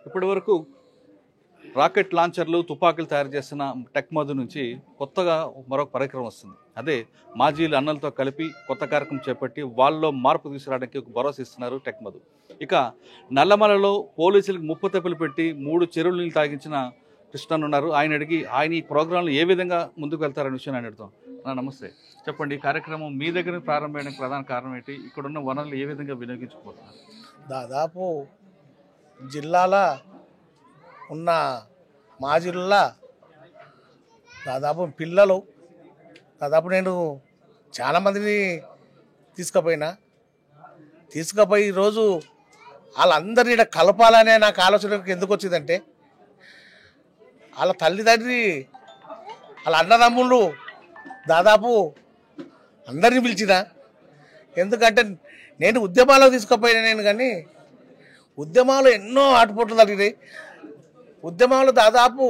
ఇప్పటి వరకు రాకెట్ లాంచర్లు తుపాకులు తయారు చేసిన టెక్ మధు నుంచి కొత్తగా మరొక పరికరం వస్తుంది. అదే మాజీలు అన్నలతో కలిపి కొత్త కార్యక్రమం చేపట్టి వాళ్ళలో మార్పు తీసుకురావడానికి ఒక భరోసా ఇస్తున్నారు టెక్ మధు. ఇక నల్లమలలో పోలీసులకు ముప్పు తెప్పలు పెట్టి 3 చెరువులు నీళ్ళు తాగించిన కృష్ణన్ ఉన్నారు. ఆయన ఈ ప్రోగ్రాంలు ఏ విధంగా ముందుకు వెళ్తారనే విషయం ఆయన అడుగుతాం. నమస్తే, చెప్పండి. ఈ కార్యక్రమం మీ దగ్గర ప్రారంభమైన ప్రధాన కారణం ఏంటి? ఇక్కడున్న వనరులు ఏ విధంగా వినియోగించుకోబోతున్నారు? దాదాపు జిల్లాల ఉన్న మాజీల్లో పిల్లలు నేను చాలామందిని తీసుకుపోయి ఈరోజు వాళ్ళందరినీ ఇక్కడ కలపాలనే నాకు ఆలోచన ఎందుకు వచ్చిందంటే, వాళ్ళ తల్లిదండ్రి వాళ్ళ అన్నదమ్ముళ్ళు దాదాపు అందరినీ పిలిచిన. ఎందుకంటే నేను ఉద్యమాల్లో తీసుకుపోయినా నేను, కానీ ఉద్యమాలు ఎన్నో ఆటుపోట్లు జరిగినాయి. ఉద్యమాలు దాదాపు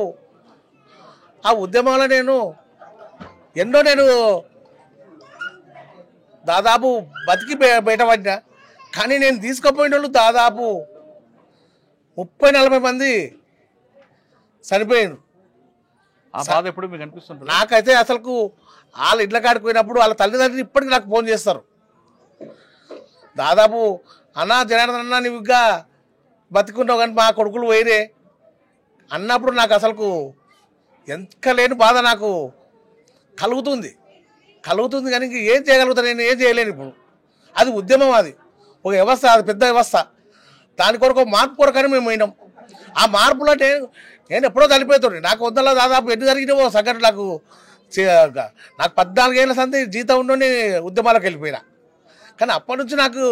ఆ ఉద్యమాలు నేను దాదాపు బతికి బయటపడినా. కానీ నేను తీసుకుపోయిన వాళ్ళు దాదాపు 30-40 మంది చనిపోయారు. ఆ బాధ ఎప్పుడు మీకు అనిపిస్తుంది? నాకైతే అసలు వాళ్ళ ఇళ్ళ కాడికి పోయినప్పుడు వాళ్ళ తల్లిదండ్రులు ఇప్పటికీ నాకు ఫోన్ చేస్తారు. దాదాపు అన్నా జనార్దన్ అన్నా నువ్వుగా బతికున్నావు కానీ మా కొడుకులు పోయిరే అన్నప్పుడు నాకు అసలు ఎంత లేని బాధ నాకు కలుగుతుంది. కానీ ఇంక ఏం చేయగలుగుతాను? నేను ఏం చేయలేను. ఇప్పుడు అది ఉద్యమం, అది ఒక వ్యవస్థ, అది పెద్ద వ్యవస్థ. దాని కొరకు మార్పు కొరకని మేము పోయినాం. ఆ మార్పులో నేను ఎప్పుడో చనిపోతుంది. నాకు వద్దలో దాదాపు ఎన్ని జరిగినావో సంఘటన. నాకు 14 ఏళ్ళ సంది జీతం ఉండి ఉద్యమాలకు వెళ్ళిపోయినా. కానీ అప్పటి నుంచి నాకు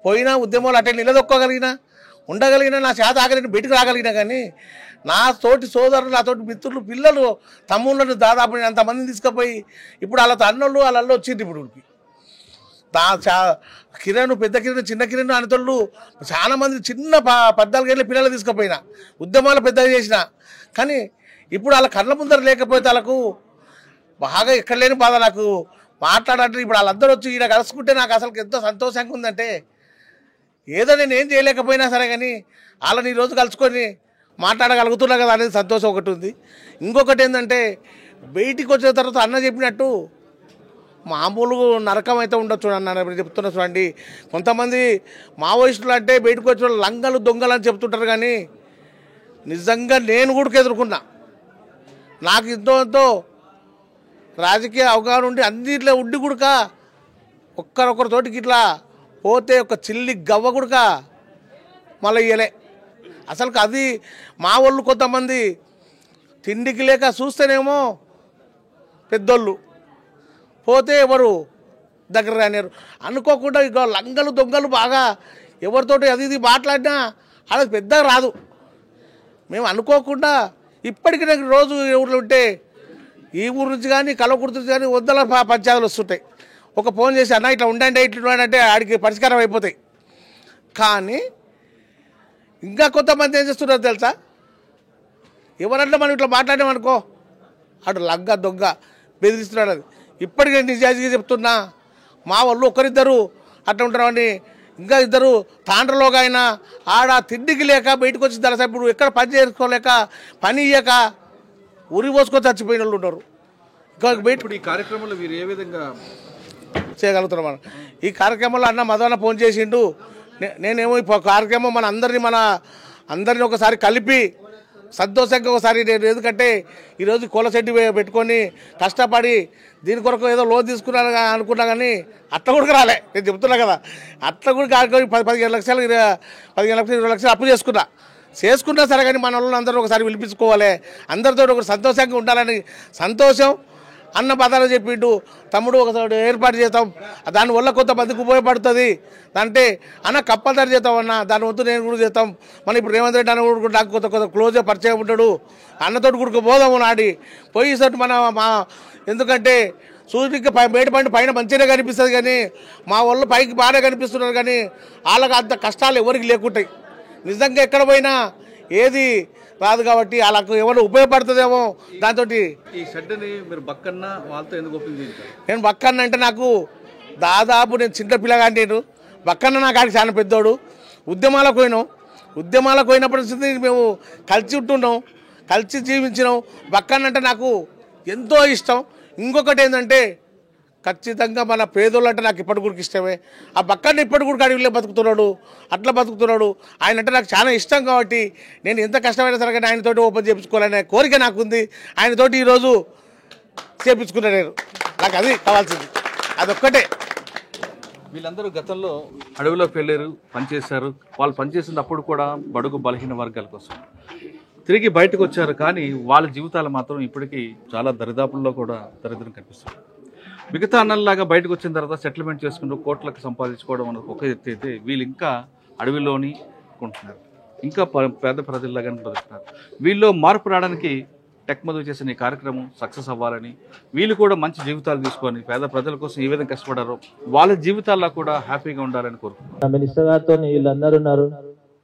పోయినా ఉద్యమాలు అటే నిలదొక్కగలిగినా, ఉండగలిగినా, నా చేత ఆగలిగిన బయటకు రాగలిగినా. కానీ నా తోటి సోదరులు, నా తోటి మిత్రులు, పిల్లలు, తమ్ముళ్ళను దాదాపు నేను అంతమందిని తీసుకుపోయి ఇప్పుడు వాళ్ళతో అన్నోళ్ళు వాళ్ళల్లో వచ్చింది. ఇప్పుడు కిరణ్, పెద్ద కిరణ్, చిన్న కిరణ్ అనతోళ్ళు చాలామంది చిన్న 14 ఏళ్ళ పిల్లలు తీసుకుపోయినా, ఉద్యమాలు పెద్దగా చేసిన. కానీ ఇప్పుడు వాళ్ళ కళ్ళ ముందర లేకపోతే వాళ్ళకు బాగా ఎక్కడ లేని బాధ నాకు మాట్లాడాలంటే. ఇప్పుడు వాళ్ళందరూ వచ్చి ఈయన కలుసుకుంటే నాకు అసలు ఎంతో సంతోషంగా ఉందంటే, ఏదో నేను ఏం చేయలేకపోయినా సరే కానీ వాళ్ళని ఈరోజు కలుసుకొని మాట్లాడగలుగుతున్నా కదా అనేది సంతోషం ఒకటి ఉంది. ఇంకొకటి ఏంటంటే, బయటికి వచ్చిన తర్వాత అన్న చెప్పినట్టు మామూలు నరకం అయితే ఉండొచ్చు అన్న చెప్తున్నా. చూడండి, కొంతమంది మావోయిస్టులు అంటే బయటకు వచ్చిన లంగలు దొంగలు అని చెప్తుంటారు. కానీ నిజంగా నేను కూడా ఎదుర్కొన్నా. నాకు ఎంతో రాజకీయ అవగాహన ఉండి అన్నిట్లో ఉండి గుడక ఒక్కరొకరితోటికి ఇట్లా పోతే ఒక చిల్లి గవ్వ గుడక మళ్ళీ ఇయ్యలే. అసలు అది మా వాళ్ళు కొంతమంది తిండికి లేక చూస్తేనేమో పెద్దోళ్ళు పోతే ఎవరు దగ్గర రానిరు. అనుకోకుండా ఇక లంగలు దొంగలు బాగా ఎవరితోటి అది ఇది మాట్లాడినా అది పెద్దగా రాదు. మేము అనుకోకుండా ఇప్పటికీ నాకు రోజు ఊళ్ళో ఉంటే ఈ ఊరు నుంచి కానీ కలవకుర్తి నుంచి కానీ వద్దల పంచాయతీలు వస్తుంటాయి. ఒక ఫోన్ చేసి అన్న ఇట్లా ఉండండి, ఇట్లా అంటే ఆడికి పరిష్కారం అయిపోతాయి. కానీ ఇంకా కొంతమంది ఏం చేస్తున్నారు తెలుసా? ఎవరన్నా మనం ఇట్లా మాట్లాడామనుకో అటు లంగ దొంగ బెదిరిస్తున్నాడు. అది ఇప్పటికే నిజాయితీగా చెప్తున్నా. మా వాళ్ళు ఒకరిద్దరు అట్లా ఉంటారని, ఇంకా ఇద్దరు తాండ్రలోగా అయినా ఆడ తిండికి లేక బయటకు వచ్చి దళసభ్యుడు ఎక్కడ పని చేసుకోలేక పని ఇయ్యక ఉరి పోసుకొని చచ్చిపోయిన వాళ్ళు ఉన్నారు. ఇంకా బయట ఈ కార్యక్రమంలో మీరు ఏ విధంగా చేయగలుగుతున్నాం? ఈ కార్యక్రమంలో అన్న మదన ఫోన్ చేసిండు. నేనేమో ఈ కార్యక్రమం అందరినీ ఒకసారి కలిపి సంతోషంగా ఒకసారి నేను, ఎందుకంటే ఈరోజు కోలశెట్టి పెట్టుకొని కష్టపడి దీని కొరకు ఏదో లోన్ తీసుకున్నాను అనుకున్నా. కానీ అట్లా కూడా రాలే. నేను చెప్తున్నా కదా, అట్లా కూడా కాదుకొని 15 లక్షలు 20 లక్షలు అప్పు చేసుకున్నా సరే. కానీ మన వాళ్ళు అందరూ ఒకసారి పిలిపించుకోవాలి, అందరితో ఒకటి సంతోషంగా ఉండాలని సంతోషం అన్న పదాలు చెప్పిండు. తమ్ముడు ఒకసారి ఏర్పాటు చేస్తాం, దానివల్ల కొంతమందికి ఉపయోగపడుతుంది అంటే అన్న కంపల్సరీ చేస్తాం అన్న, దాని వంతు నేను కూడా చేస్తాం. మనం ఇప్పుడు రేవంత్ రెడ్డి అన్న కూడా నాకు కొంత క్లోజ్గా పరిచయం ఉంటాడు. అన్నతోటి కూడా పోదాము నాడి పోయేసరికి మా ఎందుకంటే సూర్యుడికి మేటపండి పైన మంచిగా కనిపిస్తుంది. కానీ మా వాళ్ళు పైకి బాగానే కనిపిస్తున్నారు. కానీ వాళ్ళకి అంత కష్టాలు ఎవరికి లేకుంటాయి. నిజంగా ఎక్కడ పోయినా ఏది రాదు కాబట్టి వాళ్ళకు ఎవరు ఉపయోగపడుతుందేమో దాంతో. ఈ షెడ్ని మీరు బక్కన్న వాళ్ళతో ఎందుకు ఓపెన్ చేయించారు? నేను బక్కన్న అంటే నాకు దాదాపు నేను చిన్న పిల్లగా. నేను బక్కన్న నాకు ఆడికి చాలా పెద్దోడు. ఉద్యమాలకు పోయినాం. ఉద్యమాలకు పోయినప్పటి మేము కలిసి ఉంటున్నాం, కలిసి జీవించినాం. బక్కనంటే నాకు ఎంతో ఇష్టం. ఇంకొకటి ఏంటంటే ఖచ్చితంగా మన పేదోళ్ళు అంటే నాకు ఇప్పటి కూడా ఇష్టమే. ఆ బక్కన్న ఇప్పటి కూడా అడవిలో బతుకుతున్నాడు, అట్లా బతుకుతున్నాడు. ఆయన అంటే నాకు చాలా ఇష్టం కాబట్టి నేను ఎంత కష్టమైనా సరే కానీ ఆయనతోటి ఓపెన్ చేయించుకోవాలనే కోరిక నాకుంది. ఆయనతోటి ఈరోజు చేయించుకున్నా నేను. నాకు అది కావాల్సింది, అదొక్కటే. వీళ్ళందరూ గతంలో అడవిలోకి వెళ్ళారు, పనిచేశారు. వాళ్ళు పనిచేసినప్పుడు కూడా బడుగు బలహీన వర్గాల కోసం తిరిగి బయటకు వచ్చారు. కానీ వాళ్ళ జీవితాలు మాత్రం ఇప్పటికీ చాలా దరిదాపుల్లో కూడా దరిద్రం కనిపిస్తుంది. మిగతా అన్నల్లాగా బయటకు వచ్చిన తర్వాత సెటిల్మెంట్ చేసుకుంటూ కోట్లకు సంపాదించుకోవడం అనేది ఒక ఎత్తి అయితే, వీళ్ళు ఇంకా అడవిలోని కొంటున్నారు, ఇంకా పేద ప్రజల్లాగానే బతుకుతున్నారు. వీళ్ళు మార్పు రావడానికి టెక్ మధు చేసిన ఈ కార్యక్రమం సక్సెస్ అవ్వాలని, వీళ్ళు కూడా మంచి జీవితాలు తీసుకొని పేద ప్రజల కోసం ఏ విధంగా కష్టపడారో వాళ్ళ జీవితాల్లో కూడా హ్యాపీగా ఉండాలని కోరుకుంటున్నారు. మినిస్టర్ గారితో వీళ్ళందరూ ఉన్నారు,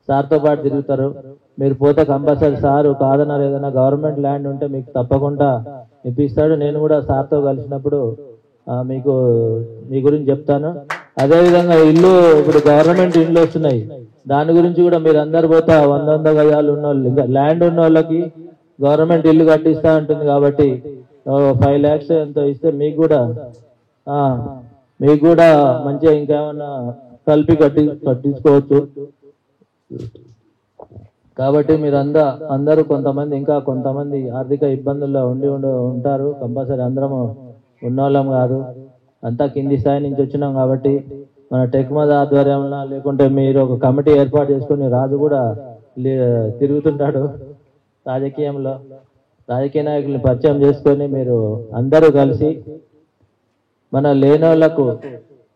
సార్తో పాటు తిరుగుతారు. మీరు పోతే కంపల్సరీ సారు కాదన్నారు, ఏదైనా గవర్నమెంట్ ల్యాండ్ ఉంటే మీకు తప్పకుండా ఇప్పిస్తాడు. నేను కూడా సార్తో కలిసినప్పుడు మీకు మీ గురించి చెప్తాను. అదేవిధంగా ఇల్లు, ఇప్పుడు గవర్నమెంట్ ఇల్లు వస్తున్నాయి, దాని గురించి కూడా మీరు అందరు పోతే 100 గజాలు ఉన్న వాళ్ళు, ఇంకా ల్యాండ్ ఉన్న వాళ్ళకి గవర్నమెంట్ ఇల్లు కట్టిస్తా ఉంటుంది. కాబట్టి 5 lakhs ఎంతో ఇస్తే మీకు కూడా మంచిగా ఇంకేమన్నా కలిపి కట్టించుకోవచ్చు. కాబట్టి మీరు అందరూ కొంతమంది ఆర్థిక ఇబ్బందుల్లో ఉంటారు. కంపల్సరీ అందరము ఉన్నోళ్ళం కాదు, అంతా కింది స్థాయి నుంచి వచ్చినాం. కాబట్టి మన టెక్ మధు ఆధ్వర్యంలో, లేకుంటే మీరు ఒక కమిటీ ఏర్పాటు చేసుకుని, రాజు కూడా తిరుగుతుంటాడు రాజకీయంలో, రాజకీయ నాయకుల్ని పరిచయం చేసుకొని మీరు అందరూ కలిసి మన లేనోళ్లకు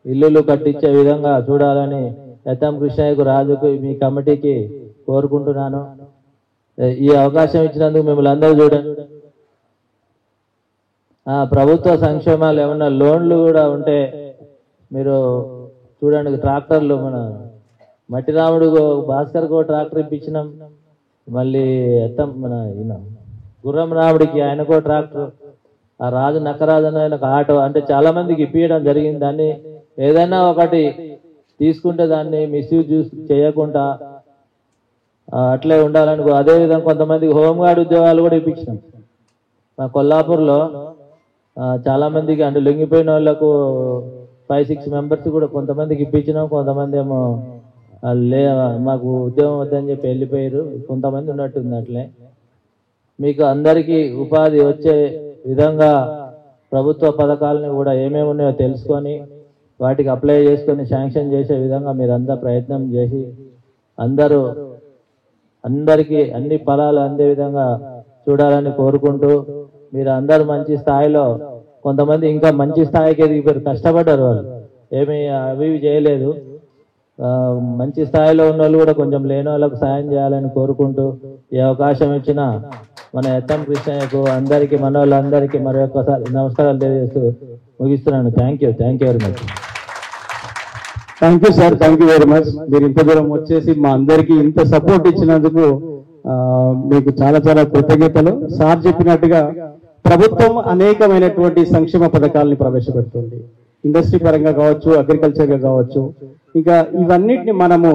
ఇల్లులు కట్టించే విధంగా చూడాలని ఎత్తం కృష్ణయ్యకు, రాజుకు, మీ కమిటీకి కోరుకుంటున్నాను. ఈ అవకాశం ఇచ్చినందుకు మిమ్మల్ని అందరూ చూడండి. ప్రభుత్వ సంక్షేమాలు ఏమన్నా లోన్లు కూడా ఉంటే మీరు చూడండి. ట్రాక్టర్లు, మన మట్టిరాముడు భాస్కర్కో ట్రాక్టర్ ఇప్పించినాం. మళ్ళీ మన గుర్రం రాముడికి ఆయనకో ట్రాక్టర్, ఆ రాజు నక్కరాజు ఆయనకు ఆటో, అంటే చాలా మందికి ఇప్పించడం జరిగింది. దాన్ని ఏదైనా ఒకటి తీసుకుంటే దాన్ని మిస్యూజ్ చేయకుండా అట్లే ఉండాలనుకో. అదేవిధంగా కొంతమందికి హోంగార్డ్ ఉద్యోగాలు కూడా ఇప్పించినాం. మా కొల్లాపూర్లో చాలా మందికి, అంటే లొంగిపోయిన వాళ్ళకు 5-6 members కూడా కొంతమందికి ఇప్పించినాం. కొంతమంది ఏమో మాకు ఉద్యోగం వద్దని చెప్పి వెళ్ళిపోయారు. కొంతమంది ఉన్నట్టుంది. అట్లే మీకు అందరికీ ఉపాధి వచ్చే విధంగా ప్రభుత్వ పథకాలని కూడా ఏమేమి ఉన్నాయో తెలుసుకొని వాటికి అప్లై చేసుకొని శాంక్షన్ చేసే విధంగా మీరంతా ప్రయత్నం చేసి అందరికీ అన్ని ఫలాలు అందే విధంగా చూడాలని కోరుకుంటూ, మీరు అందరూ మంచి స్థాయిలో, కొంతమంది ఇంకా మంచి స్థాయికి ఎదిగిపోయారు, కష్టపడ్డారు, వాళ్ళు ఏమీ అవి చేయలేదు. మంచి స్థాయిలో ఉన్న వాళ్ళు కూడా కొంచెం లేని వాళ్ళకు సాయం చేయాలని కోరుకుంటూ, ఈ అవకాశం ఇచ్చిన మన ఎత్తం కృష్ణయ్యకు, అందరికీ, మన వాళ్ళందరికీ మరొకసారి నమస్కారాలు తెలియజేస్తూ ముగిస్తున్నాను. Thank you very much. Thank you sir, thank you very much. మీరు ఇంత దూరం వచ్చేసి మా అందరికీ ఇంత సపోర్ట్ ఇచ్చినందుకు మీకు చాలా చాలా కృతజ్ఞతలు. సార్ చెప్పినట్టుగా ప్రభుత్వం అనేకమైనటువంటి సంక్షేమ పథకాలని ప్రవేశపెడుతుంది. ఇండస్ట్రీ పరంగా కావచ్చు, అగ్రికల్చర్ గా కావచ్చు. ఇంకా ఇవన్నిటిని మనము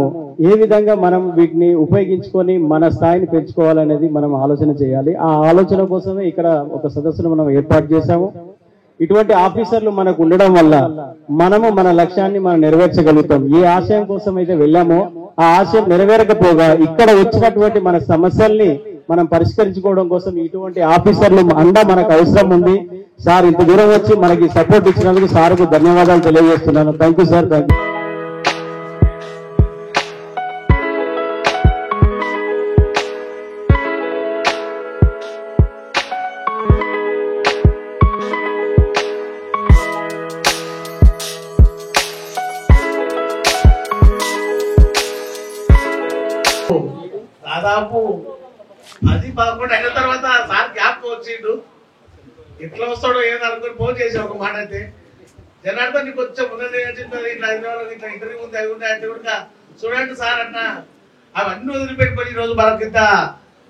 ఏ విధంగా మనం వీటిని ఉపయోగించుకొని మన స్థాయిని పెంచుకోవాలనేది మనం ఆలోచన చేయాలి. ఆ ఆలోచన కోసమే ఇక్కడ ఒక సదస్సును మనం ఏర్పాటు చేశాము. ఇటువంటి ఆఫీసర్లు మనకు ఉండడం వల్ల మనము మన లక్ష్యాన్ని మనం నెరవేర్చగలుగుతాం. ఏ ఆశయం కోసం అయితే వెళ్ళామో ఆ ఆశయం నెరవేరకపోగా ఇక్కడ వచ్చినటువంటి మన సమస్యల్ని మనం పరిష్కరించుకోవడం కోసం ఇటువంటి ఆఫీసర్లు మనకు అవసరం ఉంది. సార్ ఇంత దూరం వచ్చి మనకి సపోర్ట్ ఇచ్చినందుకు సార్కు ధన్యవాదాలు తెలియజేస్తున్నాను. Thank you sir, thank you. దాదాపు 10-11 అయిన తర్వాత సార్ గ్యాప్ వచ్చిండు. ఎట్లా వస్తాడో ఏదో అనుకుని ఫోన్ చేసి ఒక మాట అయితే, జనార్దన్ నీకు వచ్చే ముందే ఇట్లా హైదరాబాద్ ఇట్లా ఇంటర్వ్యూ ఉంది, అవి ఉన్నాయి అంటే కూడా చూడండి సార్ అన్న, అవన్నీ వదిలిపెట్టుకొని ఈరోజు మనకింత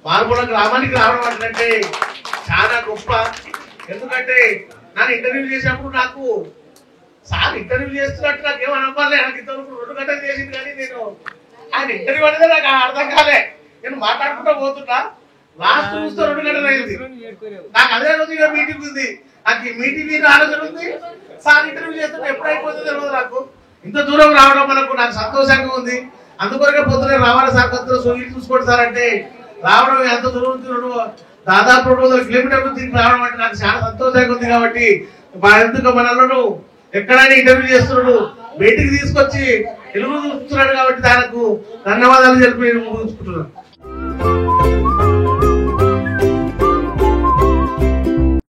మార్పుల గ్రామానికి రావడం అంటే చాలా గొప్ప. ఎందుకంటే నన్ను ఇంటర్వ్యూ చేసినప్పుడు నాకు సార్ ఇంటర్వ్యూ చేస్తున్నట్టు నాకు ఏమనవ్వాలి, నాకు ఇంతవరకు 2 గంటలు చేసింది. కానీ నేను ఆయన ఇంటర్వ్యూ అనేది నాకు అర్థం కాలే. నేను మాట్లాడుకుంటూ పోతున్నా, లాస్ట్ చూస్తే 2 గంటలు అయింది. నాకు అదే రోజు ఇక మీటింగ్ ఉంది, నాకు ఈ మీటింగ్ మీద ఆలోచన ఉంది. సార్ ఇంటర్వ్యూ చేస్తుంటే ఎప్పుడు అయిపోతుందో తెలియదు నాకు. ఇంత దూరం రావడం మనకు నాకు సంతోషంగా ఉంది. అందుకొరకే పొద్దునే రావాలి సార్, కొద్దిగా సోయిల్ చూసుకోండి సార్ అంటే రావడం. ఎంత దూరం నుంచి దాదాపు 200 కిలోమీటర్లు తిరిగి రావడం అంటే నాకు చాలా సంతోషంగా ఉంది. కాబట్టి ఎందుకు మనల్ని ఎక్కడైనా ఇంటర్వ్యూ చేస్తున్నాడు, బయటికి తీసుకొచ్చి తెలుగు చూస్తున్నాడు. కాబట్టి దానికి ధన్యవాదాలు చెప్పి నేను ముగించుకుంటున్నాను.